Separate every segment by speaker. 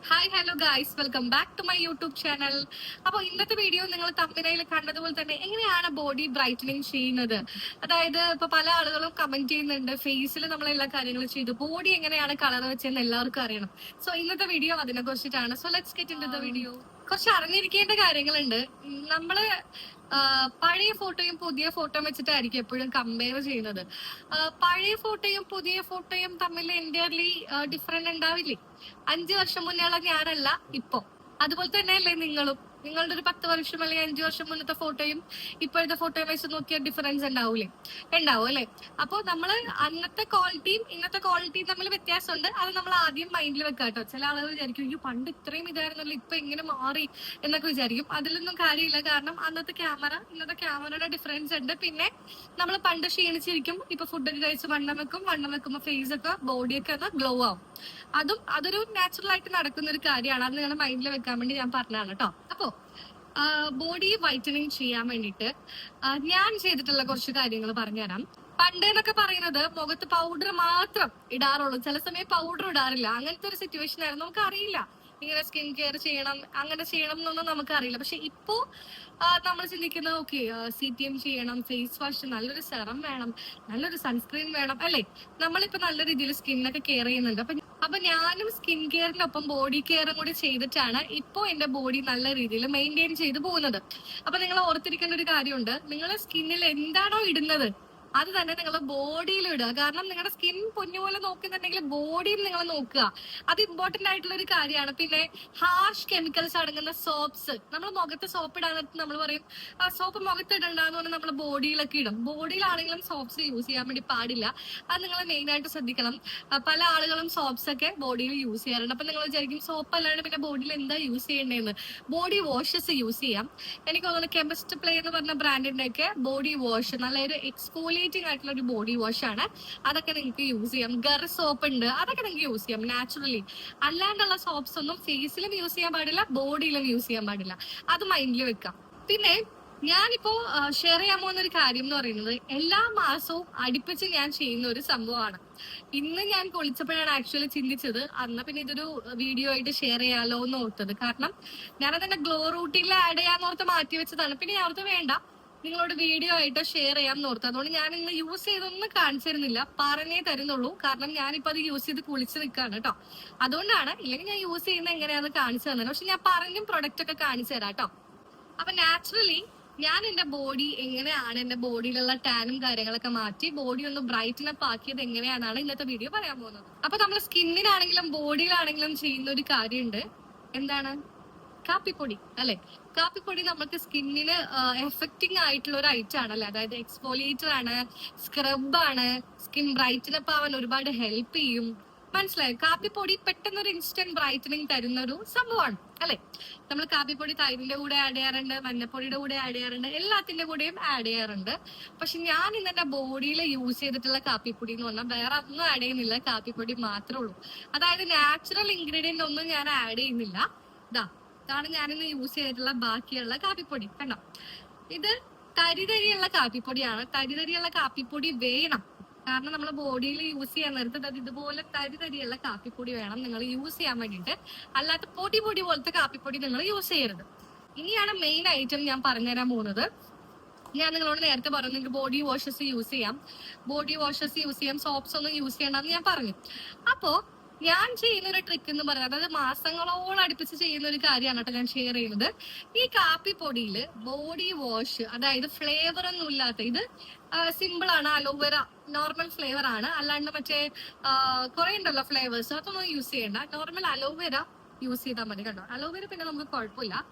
Speaker 1: Hi hello guys, welcome back to my YouTube channel. അപ്പോൾ ഇന്നത്തെ video നിങ്ങൾ തമ്മിലയിൽ കണ്ടതുപോലെ തന്നെ എങ്ങനെയാണ് ബോഡി ബ്രൈറ്റനിങ് ചെയ്യുന്നത്. അതായത് ഇപ്പൊ പല ആളുകളും കമന്റ് ചെയ്യുന്നുണ്ട്, ഫേസിൽ നമ്മൾ എല്ലാ കാര്യങ്ങളും ചെയ്തു, ബോഡി എങ്ങനെയാണ് കളർ വെച്ചെന്ന് എല്ലാവർക്കും അറിയണം. സോ ഇന്നത്തെ വീഡിയോ അതിനെ കുറിച്ചിട്ടാണ്. So let's get into the video. കുറച്ച് അറിഞ്ഞിരിക്കേണ്ട കാര്യങ്ങളുണ്ട്. നമ്മള് പഴയ ഫോട്ടോയും പുതിയ ഫോട്ടോയും വെച്ചിട്ടായിരിക്കും എപ്പോഴും കമ്പയർ ചെയ്യുന്നത്. പഴയ ഫോട്ടോയും പുതിയ ഫോട്ടോയും തമ്മിൽ എൻറ്റയർലി ഡിഫറെന്റ് ഉണ്ടാവില്ലേ? 5 വർഷം മുന്നേയുള്ള ഞാനല്ല ഇപ്പൊ. അതുപോലെ തന്നെയല്ലേ നിങ്ങളുടെ ഒരു 10 വർഷം അല്ലെങ്കിൽ 5 വർഷം മുന്നത്തെ ഫോട്ടോയും ഇപ്പോഴത്തെ ഫോട്ടോയും വെച്ച് നോക്കിയാൽ ഡിഫറൻസ് ഉണ്ടാവും അല്ലെ? അപ്പോൾ നമ്മൾ അന്നത്തെ ക്വാളിറ്റിയും ഇന്നത്തെ ക്വാളിറ്റിയും തമ്മിൽ വ്യത്യാസമുണ്ട്. അത് നമ്മൾ ആദ്യം മൈൻഡിൽ വെക്കാം കേട്ടോ. ചില ആളുകൾ വിചാരിക്കും, അയ്യോ പണ്ട് ഇത്രയും ഇതായിരുന്നല്ലോ, ഇപ്പൊ എങ്ങനെ മാറി എന്നൊക്കെ വിചാരിക്കും. അതിലൊന്നും കാര്യമില്ല. കാരണം അന്നത്തെ ക്യാമറ ഇന്നത്തെ ക്യാമറയുടെ ഡിഫറൻസ് ഉണ്ട്. പിന്നെ നമ്മൾ പണ്ട് ക്ഷീണിച്ചിരിക്കും, ഇപ്പൊ ഫുഡൊക്കെ കഴിച്ച് വണ്ണം വെക്കുമ്പോൾ ഫേസ് ഒക്കെ ബോഡിയൊക്കെ ഒന്ന് ഗ്ലോ ആവും. അതൊരു നാച്ചുറൽ ആയിട്ട് നടക്കുന്ന ഒരു കാര്യമാണ്. അത് നിങ്ങളുടെ മൈൻഡിൽ വെക്കാൻ വേണ്ടി ഞാൻ പറഞ്ഞതാണ് കേട്ടോ. അപ്പോ ബോഡി വൈറ്റനിങ് ചെയ്യാൻ വേണ്ടിയിട്ട് ഞാൻ ചെയ്തിട്ടുള്ള കുറച്ച് കാര്യങ്ങൾ പറഞ്ഞുതരാം. പണ്ട് എന്നൊക്കെ പറയുന്നത് മുഖത്ത് പൗഡർ മാത്രം ഇടാറുള്ളൂ, ചില സമയം പൗഡർ ഇടാറില്ല. അങ്ങനത്തെ ഒരു സിറ്റുവേഷൻ ആയിരുന്നു. നമുക്ക് അറിയില്ല ഇങ്ങനെ സ്കിൻ കെയർ ചെയ്യണം, അങ്ങനെ ചെയ്യണം എന്നൊന്നും നമുക്കറിയില്ല. പക്ഷെ ഇപ്പോ നമ്മൾ ചിന്തിക്കുന്നത്, ഓക്കെ CTM ചെയ്യണം, ഫേസ് വാഷ്, നല്ലൊരു സെറം വേണം, നല്ലൊരു സൺസ്ക്രീൻ വേണം അല്ലെ? നമ്മളിപ്പോ നല്ല രീതിയിൽ സ്കിന്നൊക്കെ കെയർ ചെയ്യുന്നുണ്ട്. അപ്പൊ ഞാനും സ്കിൻ കെയറിനൊപ്പം ബോഡി കെയറും കൂടി ചെയ്തിട്ടാണ് ഇപ്പോ എന്റെ ബോഡി നല്ല രീതിയിൽ മെയിൻറ്റെയിൻ ചെയ്ത് പോകുന്നത്. അപ്പൊ നിങ്ങൾ ഓർത്തിരിക്കേണ്ട ഒരു കാര്യമുണ്ട്, നിങ്ങൾ സ്കിന്നിൽ എന്താണോ ഇടുന്നത് അത് തന്നെ നിങ്ങൾ ബോഡിയിൽ ഇടുക. കാരണം നിങ്ങളുടെ സ്കിൻ പൊന്നുപോലെ നോക്കുന്നുണ്ടെങ്കിൽ ബോഡിയും നിങ്ങൾ നോക്കുക. അത് ഇമ്പോർട്ടന്റ് ആയിട്ടുള്ള ഒരു കാര്യമാണ്. പിന്നെ ഹാർഷ് കെമിക്കൽസ് അടങ്ങുന്ന സോപ്സ്, നമ്മൾ മുഖത്ത് സോപ്പ് ഇടാൻ നമ്മൾ പറയും സോപ്പ് മുഖത്ത് ഇടണ്ടെന്ന് പറഞ്ഞാൽ നമ്മൾ ബോഡിയിലൊക്കെ ഇടും. ബോഡിയിലാണെങ്കിലും സോപ്സ് യൂസ് ചെയ്യാൻ വേണ്ടി പാടില്ല. അത് നിങ്ങൾ മെയിൻ ആയിട്ട് ശ്രദ്ധിക്കണം. പല ആളുകളും സോപ്സ് ഒക്കെ ബോഡിയിൽ യൂസ് ചെയ്യാറുണ്ട്. അപ്പൊ നിങ്ങൾ വിചാരിക്കും സോപ്പ് അല്ലാണ്ട് പിന്നെ ബോഡിയിൽ എന്താ യൂസ് ചെയ്യേണ്ടതെന്ന്. ബോഡി വാഷസ് യൂസ് ചെയ്യാം. എനിക്ക് തോന്നുന്നു കെമിസ്റ്റ് പ്ലേ എന്ന് പറഞ്ഞ ബ്രാൻഡിന്റെ ഒക്കെ ബോഡി വാഷ് നല്ലൊരു എക്സ്ഫോലിയേറ്റിംഗ് ആയിട്ടുള്ള ഒരു ബോഡി വാഷ് ആണ്. അതൊക്കെ നിങ്ങൾക്ക് യൂസ് ചെയ്യാം. ഗർ സോപ്പ് ഉണ്ട്, അതൊക്കെ നിങ്ങൾക്ക് യൂസ് ചെയ്യാം നാച്ചുറലി. അല്ലാണ്ടുള്ള സോപ്സ് ഒന്നും ഫേസിലും യൂസ് ചെയ്യാൻ പാടില്ല, ബോഡിയിലും യൂസ് ചെയ്യാൻ പാടില്ല. അത് മൈൻഡിൽ വെക്കാം. പിന്നെ ഞാനിപ്പോ ഷെയർ ചെയ്യാൻ പോകുന്ന ഒരു കാര്യം എന്ന് പറയുന്നത്, എല്ലാ മാസവും അടുപ്പിച്ച് ഞാൻ ചെയ്യുന്ന ഒരു സംഭവമാണ്. ഇന്ന് ഞാൻ കുളിച്ചപ്പോഴാണ് ആക്ച്വലി ചിന്തിച്ചത്, അന്ന് പിന്നെ ഇതൊരു വീഡിയോ ആയിട്ട് ഷെയർ ചെയ്യാലോ എന്ന് ഓർത്തത്. കാരണം ഞാനതെന്റെ ഗ്ലോ റൂട്ടീനിൽ ആഡ് ചെയ്യാന്നോർത്ത് മാറ്റി വെച്ചതാണ്. പിന്നെ ഞാൻ ഓർത്ത് വേണ്ട, നിങ്ങളോട് വീഡിയോ ആയിട്ട് ഷെയർ ചെയ്യാൻ ഓർത്ത്. അതുകൊണ്ട് ഞാൻ ഇന്ന് യൂസ് ചെയ്തൊന്നും കാണിച്ചു തരുന്നില്ല, പറഞ്ഞേ തരുന്നുള്ളൂ. കാരണം ഞാനിപ്പോ അത് യൂസ് ചെയ്ത് കുളിച്ച് നിൽക്കാണ് കേട്ടോ. അതുകൊണ്ടാണ്. ഇല്ലെങ്കിൽ ഞാൻ യൂസ് ചെയ്യുന്ന എങ്ങനെയാണെന്ന് കാണിച്ചു തന്നെ. പക്ഷെ ഞാൻ പറഞ്ഞും പ്രൊഡക്റ്റ് ഒക്കെ കാണിച്ചു തരാം കേട്ടോ. അപ്പൊ നാച്ചുറലി ഞാൻ എന്റെ ബോഡി എങ്ങനെയാണ്, എന്റെ ബോഡിയിലുള്ള ടാനും കാര്യങ്ങളൊക്കെ മാറ്റി ബോഡി ഒന്ന് ബ്രൈറ്റൻ അപ്പ് ആക്കിയത് എങ്ങനെയാണെന്നാണ് ഇന്നത്തെ വീഡിയോ പറയാൻ പോകുന്നത്. അപ്പൊ നമ്മൾ സ്കിന്നിനാണെങ്കിലും ബോഡിയിലാണെങ്കിലും ചെയ്യുന്ന ഒരു കാര്യമുണ്ട്. എന്താണ്? കാപ്പിപ്പൊടി അല്ലെ? കാപ്പിപ്പൊടി നമുക്ക് സ്കിന്നിന് എഫക്റ്റിംഗ് ആയിട്ടുള്ള ഒരു ഐറ്റം ആണല്ലേ. അതായത് എക്സ്ഫോലിയേറ്റർ ആണ്, സ്ക്രബ് ആണ്, സ്കിൻ ബ്രൈറ്റൻ അപ്പ് ആവാൻ ഒരുപാട് ഹെൽപ്പ് ചെയ്യും. മനസ്സിലായോ? കാപ്പിപ്പൊടി പെട്ടെന്ന് ഒരു ഇൻസ്റ്റന്റ് ബ്രൈറ്റനിങ് തരുന്ന ഒരു സംഭവമാണ് അല്ലെ. നമ്മൾ കാപ്പിപ്പൊടി തൈരിന്റെ കൂടെ ആഡ് ചെയ്യാറുണ്ട്, മഞ്ഞപ്പൊടിയുടെ കൂടെ ആഡ് ചെയ്യാറുണ്ട്, എല്ലാത്തിന്റെ കൂടെയും ആഡ് ചെയ്യാറുണ്ട്. പക്ഷെ ഞാൻ ഇന്ന് എന്റെ ബോഡിയിൽ യൂസ് ചെയ്തിട്ടുള്ള കാപ്പിപ്പൊടി എന്ന് പറഞ്ഞാൽ വേറെ ഒന്നും ആഡ് ചെയ്യുന്നില്ല, കാപ്പിപ്പൊടി മാത്രമേ ഉള്ളൂ. അതായത് നാച്ചുറൽ ഇൻഗ്രീഡിയന്റ് ഒന്നും ഞാൻ ആഡ് ചെയ്യുന്നില്ല. ഇതാണ് ഞാനിന്ന് യൂസ് ചെയ്തിട്ടുള്ള ബാക്കിയുള്ള കാപ്പിപ്പൊടി. കണ്ടോ, ഇത് തരിതരിയുള്ള കാപ്പിപ്പൊടിയാണ്. തരിതരിയുള്ള കാപ്പിപ്പൊടി വേണം, കാരണം നമ്മൾ ബോഡിയിൽ യൂസ് ചെയ്യാൻ നേരത്തെ അത് ഇതുപോലെ തരിതരിയുള്ള കാപ്പിപ്പൊടി വേണം നിങ്ങൾ യൂസ് ചെയ്യാൻ വേണ്ടിയിട്ട്. അല്ലാത്ത പൊടി പോലത്തെ കാപ്പിപ്പൊടി നിങ്ങൾ യൂസ് ചെയ്യരുത്. ഇനിയാണ് മെയിൻ ഐറ്റം ഞാൻ പറഞ്ഞുതരാൻ പോകുന്നത്. ഞാൻ നിങ്ങളോട് നേരത്തെ പറഞ്ഞു നിങ്ങൾക്ക് ബോഡി വാഷസ് യൂസ് ചെയ്യാം, സോപ്സ് ഒന്നും യൂസ് ചെയ്യണ്ടെന്ന് ഞാൻ പറഞ്ഞു. അപ്പോ ഞാൻ ചെയ്യുന്ന ഒരു ട്രിക്ക് എന്ന് പറയുന്നത്, അതായത് മാസങ്ങളോളം അടുപ്പിച്ച് ചെയ്യുന്ന ഒരു കാര്യമാണ് കേട്ടോ ഞാൻ ഷെയർ ചെയ്യുന്നത്. ഈ കാപ്പിപ്പൊടിയിൽ ബോഡി വാഷ്, അതായത് ഫ്ലേവർ ഒന്നും ഇല്ലാത്ത, ഇത് സിമ്പിൾ ആണ്, അലോവേര നോർമൽ ഫ്ലേവർ ആണ്. അല്ലാണ്ട് മറ്റേ കുറെ ഉണ്ടല്ലോ ഫ്ലേവേഴ്സ്, അതൊന്നും യൂസ് ചെയ്യണ്ട. നോർമൽ അലോവേര യൂസ് ചെയ്താൽ മതി കേട്ടോ. അലോവേര പിന്നെ നമുക്ക് കുഴപ്പമില്ല.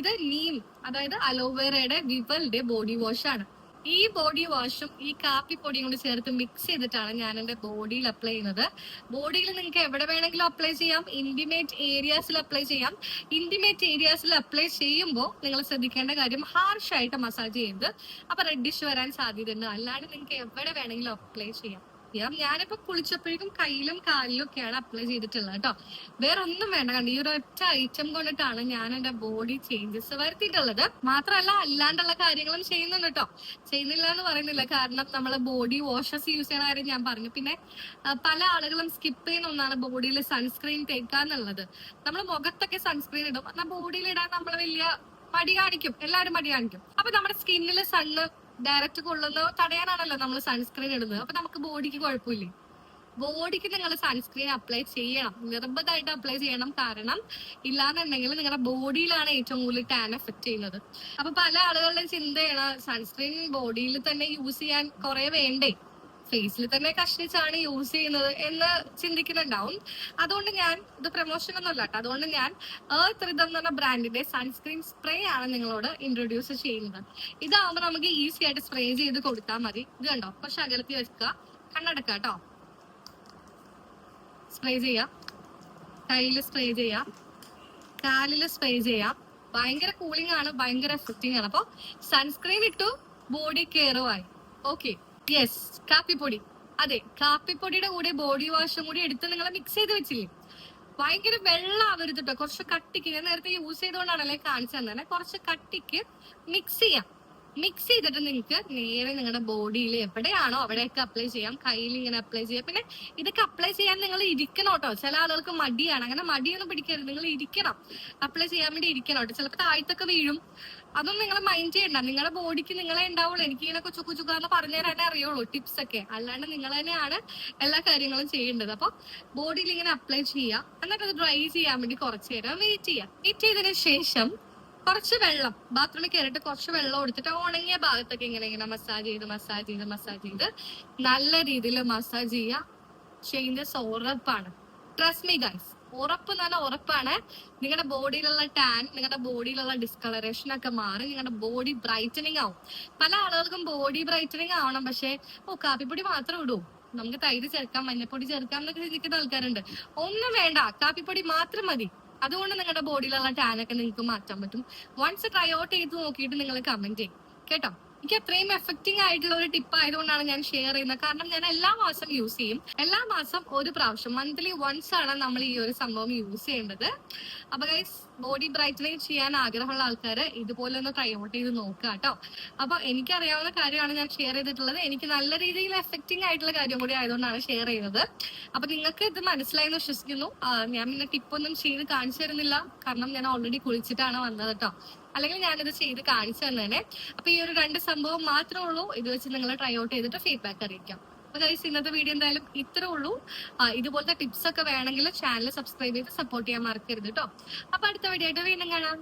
Speaker 1: ഇത് നീം, അതായത് അലോവേരയുടെ വിവലിന്റെ ബോഡി വാഷ് ആണ്. ഈ ബോഡി വാഷും ഈ കാപ്പിപ്പൊടിയും കൂടി ചേർത്ത് മിക്സ് ചെയ്തിട്ടാണ് ഞാൻ എന്റെ ബോഡിയിൽ അപ്ലൈ ചെയ്യുന്നത്. ബോഡിയിൽ നിങ്ങൾക്ക് എവിടെ വേണമെങ്കിലും അപ്ലൈ ചെയ്യാം, ഇന്റിമേറ്റ് ഏരിയാസിൽ അപ്ലൈ ചെയ്യാം. ഇന്റിമേറ്റ് ഏരിയാസിൽ അപ്ലൈ ചെയ്യുമ്പോൾ നിങ്ങൾ ശ്രദ്ധിക്കേണ്ട കാര്യം, ഹാർഷ് ആയിട്ട് മസാജ് ചെയ്യരുത്. അപ്പൊ റെഡിഷ് വരാൻ സാധ്യതയുണ്ട്. അല്ലാണ്ട് നിങ്ങൾക്ക് എവിടെ വേണമെങ്കിലും അപ്ലൈ ചെയ്യാം. ചെയ്യാം. ഞാനിപ്പോ കുളിച്ചപ്പോഴേക്കും കയ്യിലും കാലിലും ഒക്കെയാണ് അപ്ലൈ ചെയ്തിട്ടുള്ളത് കേട്ടോ. വേറെ ഒന്നും വേണ്ട. കണ്ടോ, ഈ ഒരു ഒറ്റ ഐറ്റം കൊണ്ടിട്ടാണ് ഞാൻ എന്റെ ബോഡി ചേഞ്ചസ് വരുത്തിയിട്ടുള്ളത്. മാത്രമല്ല അല്ലാണ്ടുള്ള കാര്യങ്ങളും ചെയ്യുന്നുണ്ട് കേട്ടോ. ചെയ്യുന്നില്ല എന്ന് പറയുന്നില്ല, കാരണം നമ്മള് ബോഡി വാഷസ് യൂസ് ചെയ്യണ കാര്യം ഞാൻ പറഞ്ഞു. പിന്നെ പല ആളുകളും സ്കിപ്പ് ചെയ്യുന്ന ഒന്നാണ് ബോഡിയിൽ സൺസ്ക്രീൻ തേക്കാന്നുള്ളത്. നമ്മൾ മുഖത്തൊക്കെ സൺസ്ക്രീൻ ഇടും, എന്നാൽ ബോഡിയിൽ ഇടാൻ നമ്മൾ വലിയ മടി കാണിക്കും, എല്ലാവരും മടി കാണിക്കും. അപ്പൊ നമ്മുടെ സ്കിന്നിൽ സണ്ണ് ഡയറക്റ്റ് കൊള്ളുന്നത് തടയാനാണല്ലോ നമ്മൾ സൺസ്ക്രീൻ ഇടുന്നത്. അപ്പൊ നമുക്ക് ബോഡിക്ക് കുഴപ്പമില്ലേ? ബോഡിക്ക് നിങ്ങൾ സൺസ്ക്രീൻ അപ്ലൈ ചെയ്യണം, നിർബന്ധമായിട്ട് അപ്ലൈ ചെയ്യണം. കാരണം ഇല്ലാന്നുണ്ടെങ്കിൽ നിങ്ങളുടെ ബോഡിയിലാണ് ഏറ്റവും കൂടുതൽ ടാൻ എഫക്ട് ചെയ്യുന്നത്. അപ്പൊ പല ആളുകളുടെയും ചിന്തയാണ് സൺസ്ക്രീൻ ബോഡിയിൽ തന്നെ യൂസ് ചെയ്യാൻ കുറെ വേണ്ടേ, ഫേസിൽ തന്നെ കഷ്ണിച്ചാണ് യൂസ് ചെയ്യുന്നത് എന്ന് ചിന്തിക്കുന്നുണ്ടാവും. അതുകൊണ്ട് ഞാൻ ഇത് പ്രൊമോഷൻ ഒന്നും അല്ല കേട്ടോ. അതുകൊണ്ട് ഞാൻ എർത്ത് റിതം എന്ന് പറഞ്ഞ ബ്രാൻഡിന്റെ സൺസ്ക്രീൻ സ്പ്രേ ആണ് നിങ്ങളോട് ഇൻട്രൊഡ്യൂസ് ചെയ്യുന്നത്. ഇതാവുമ്പോൾ നമുക്ക് ഈസി ആയിട്ട് സ്പ്രേ ചെയ്ത് കൊടുത്താൽ മതി. ഇത് കണ്ടോ, കുറച്ച് അകലത്തി വെക്കുക, കണ്ണടക്കുക കേട്ടോ. സ്പ്രേ ചെയ്യാം, കയ്യിൽ സ്പ്രേ ചെയ്യാം, കാലിൽ സ്പ്രേ ചെയ്യാം. ഭയങ്കര കൂളിംഗ് ആണ്, ഭയങ്കര എഫക്റ്റിംഗ് ആണ്. അപ്പൊ സൺസ്ക്രീൻ ഇട്ടു, ബോഡി കെയറുമായി. ഓക്കെ, യെസ്, കാപ്പിപ്പൊടി. അതെ, കാപ്പിപ്പൊടിയുടെ കൂടെ ബോഡി വാഷും കൂടി എടുത്ത് നിങ്ങൾ മിക്സ് ചെയ്ത് വെച്ചില്ലേ, ഭയങ്കര വെള്ളം ആവരുത് കേട്ടോ. കുറച്ച് കട്ടിക്ക്, ഞാൻ നേരത്തെ യൂസ് ചെയ്തുകൊണ്ടാണല്ലേ കാണിച്ചു തന്നെ, കുറച്ച് കട്ടിക്ക് മിക്സ് ചെയ്യാം. മിക്സ് ചെയ്തിട്ട് നിങ്ങൾക്ക് നേരെ നിങ്ങളുടെ ബോഡിയിൽ എവിടെയാണോ അവിടെയൊക്കെ അപ്ലൈ ചെയ്യാം. കയ്യിൽ ഇങ്ങനെ അപ്ലൈ ചെയ്യാം. പിന്നെ ഇതൊക്കെ അപ്ലൈ ചെയ്യാൻ നിങ്ങൾ ഇരിക്കണം കേട്ടോ. ചില ആളുകൾക്ക് മടിയാണ്, അങ്ങനെ മടിയൊന്നും പിടിക്കരുത്, നിങ്ങൾ ഇരിക്കണം. അപ്ലൈ ചെയ്യാൻ വേണ്ടി ഇരിക്കണം കേട്ടോ. ചിലപ്പോൾ താഴത്തൊക്കെ വീഴും, അതൊന്നും നിങ്ങൾ മൈൻഡ് ചെയ്യണ്ട. നിങ്ങളുടെ ബോഡിക്ക് നിങ്ങളെ ഉണ്ടാവുള്ളൂ. എനിക്ക് ഇങ്ങനെ കൊച്ചു ചുക്കാന്ന് പറഞ്ഞു തരാനേ അറിയുള്ളൂ ടിപ്സ് ഒക്കെ, അല്ലാണ്ട് നിങ്ങൾ തന്നെയാണ് എല്ലാ കാര്യങ്ങളും ചെയ്യേണ്ടത്. അപ്പൊ ബോഡിയിൽ ഇങ്ങനെ അപ്ലൈ ചെയ്യാം, എന്നിട്ട് അത് ഡ്രൈ ചെയ്യാൻ വേണ്ടി കുറച്ച് നേരം വെയിറ്റ് ചെയ്യാം. വെയിറ്റ് ചെയ്തതിനു ശേഷം കുറച്ച് വെള്ളം, ബാത്റൂമിൽ കയറിയിട്ട് കുറച്ച് വെള്ളം എടുത്തിട്ട് ഉണങ്ങിയ ഭാഗത്തൊക്കെ ഇങ്ങനെ മസാജ് ചെയ്ത് നല്ല രീതിയിൽ മസാജ് ചെയ്യുക. ചേഞ്ചസ് ഉറപ്പാണ്, ട്രസ്റ്റ് മീ ഗൈസ്. ഉറപ്പ് എന്ന് പറഞ്ഞാൽ ഉറപ്പാണ്. നിങ്ങളുടെ ബോഡിയിലുള്ള ടാൻ, നിങ്ങളുടെ ബോഡിയിലുള്ള ഡിസ്കളറേഷൻ ഒക്കെ മാറി നിങ്ങളുടെ ബോഡി ബ്രൈറ്റനിങ് ആവും. പല ആളുകൾക്കും ബോഡി ബ്രൈറ്റനിങ് ആവണം, പക്ഷെ കാപ്പിപ്പൊടി മാത്രം ഇടൂ, നമുക്ക് തൈര് ചേർക്കാം, മഞ്ഞപ്പൊടി ചേർക്കാം എന്നൊക്കെ ചിന്തിക്കുന്ന ആൾക്കാരുണ്ട്. ഒന്നും വേണ്ട, കാപ്പിപ്പൊടി മാത്രം മതി. അതുകൊണ്ട് നിങ്ങളുടെ ബോഡിയിലുള്ള ടാനൊക്കെ നിങ്ങൾക്ക് മാറ്റാൻ പറ്റും. വൺസ് ട്രൈ ഔട്ട് ചെയ്ത് നോക്കിയിട്ട് നിങ്ങൾ കമന്റ് ചെയ്യും കേട്ടോ. എനിക്ക് അത്രയും എഫക്റ്റിംഗ് ആയിട്ടുള്ള ഒരു ടിപ്പ് ആയതുകൊണ്ടാണ് ഞാൻ ഷെയർ ചെയ്യുന്നത്. കാരണം ഞാൻ എല്ലാ മാസം യൂസ് ചെയ്യും. എല്ലാ മാസം ഒരു പ്രാവശ്യം, മന്ത്ലി വൺസ് ആണ് നമ്മൾ ഈ ഒരു സംഭവം യൂസ് ചെയ്യേണ്ടത്. അപ്പൊ ഗൈസ്, ബോഡി ബ്രൈറ്റനിങ് ചെയ്യാൻ ആഗ്രഹമുള്ള ആൾക്കാർ ഇതുപോലെ ഒന്ന് ട്രൈ ഔട്ട് ചെയ്ത് നോക്കുക കേട്ടോ. അപ്പൊ എനിക്കറിയാവുന്ന കാര്യമാണ് ഞാൻ ഷെയർ ചെയ്തിട്ടുള്ളത്. എനിക്ക് നല്ല രീതിയിൽ എഫക്റ്റിംഗ് ആയിട്ടുള്ള കാര്യം കൂടി ആയതുകൊണ്ടാണ് ഷെയർ ചെയ്യുന്നത്. അപ്പൊ നിങ്ങൾക്ക് ഇത് മനസ്സിലായെന്ന് വിശ്വസിക്കുന്നു. ഞാൻ പിന്നെ ടിപ്പൊന്നും ചെയ്ത് കാണിച്ചു തരുന്നില്ല, കാരണം ഞാൻ ഓൾറെഡി കുളിച്ചിട്ടാണ് വന്നത് കേട്ടോ. അല്ലെങ്കിൽ ഞാനിത് ചെയ്ത് കാണിച്ചു തന്നെ. അപ്പൊ ഈ ഒരു 2 സംഭവം മാത്രമേ ഉള്ളൂ. ഇത് വെച്ച് നിങ്ങൾ ട്രൈ ഔട്ട് ചെയ്തിട്ട് ഫീഡ്ബാക്ക് അറിയിക്കാം. അപ്പൊ ഗൈസ്, ഇന്നത്തെ വീഡിയോ എന്തായാലും ഇത്രേ ഉള്ളൂ. ഇതുപോലത്തെ ടിപ്സ് ഒക്കെ വേണമെങ്കിൽ ചാനൽ സബ്സ്ക്രൈബ് ചെയ്ത് സപ്പോർട്ട് ചെയ്യാൻ മറക്കരുത് കേട്ടോ. അപ്പൊ അടുത്ത വീഡിയോ ആയിട്ട് വീണ്ടും കാണാം.